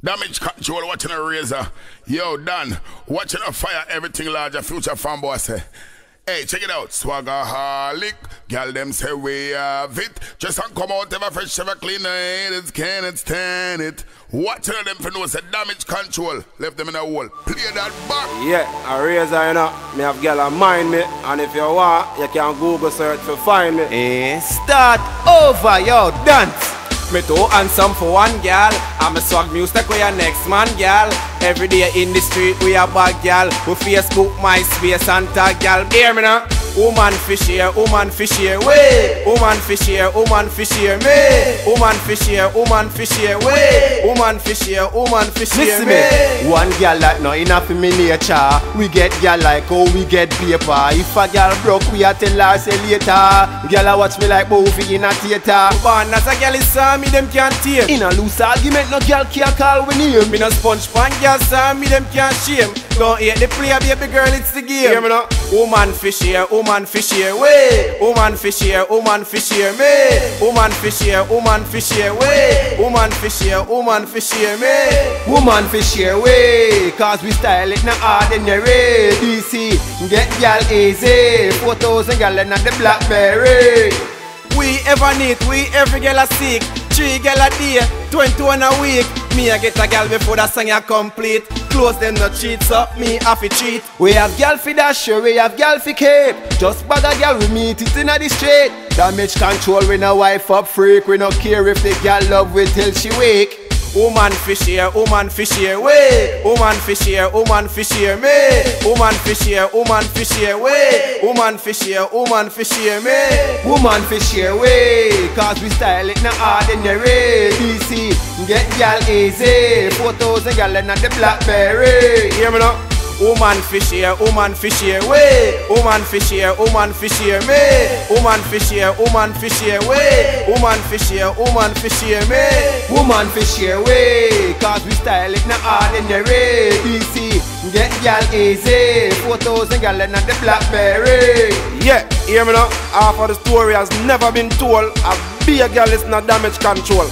Damage control, watching a razor. Yo, Dan, watching a fire, everything larger, future fanboy say. Hey, check it out, swagaholic. Girl, them say we have it. Just and come out, ever fresh, ever clean, it's can it, stand it. Watching them for know, say damage control. Left them in a hole. Play that back. Yeah, a razor, you know. Me have girl a mind me. And if you want, you can Google search to find me. Start over, yo, dance. Me too handsome for one gal. I'm a swag music with your next man gal. Every day in the street we a bad gal. We Facebook, MySpace and tag gal. Hear me now. Woman fish here, woman fish here, way. Woman fish here, woman fish here, me. Woman fish here, woman fish here, way. Woman fish here, woman fish here, me. One gal that not enough for me nature. We get gal like how we get paper. If a gal broke, we a tell her say later. Gal a watch me like movie in a theater. Born as a gal is me them can't tame. In a loose argument, no gal can call we name. Me no sponge pan gal me them can't shame. Don't hate the player, baby girl, it's the game. Hear me now. Woman fish here, woman fish here, way. Woman fish here, woman fish here, me. Woman fish here, woman fish here, way. Woman fish here, woman fish here, me. Woman fish here, way. Cause we style it not ordinary. DC, get gal easy. 4,000 gal and the Blackberry. We ever need, we every gal a seek. 3 gal a day, 21 a week. Me a get a gal before the song a complete. Close them no cheats up, me have to cheat. We have gal for dash, we have gal for cape. Just bag a gal, we meet it in the street. Damage control, we no wife up freak. We no care if the gal love we till she wake. Woman fish here, way. Woman fish here, me. Woman fish here, way. Woman fish here, me. Woman fish here, way. Cause we style it not ordinary. DC, get gal easy. 4,000 gal and the Blackberry. Hear me now. Woman fish here, way. Woman fish here, me. Woman fish here, way. Woman fish here, me. Woman fish here, way. Cause we style it not ordinary. DC, get gal easy. 4,000 gal and the Blackberry. Yeah, hear me now. Half of the story has never been told. A big girl is not damage control.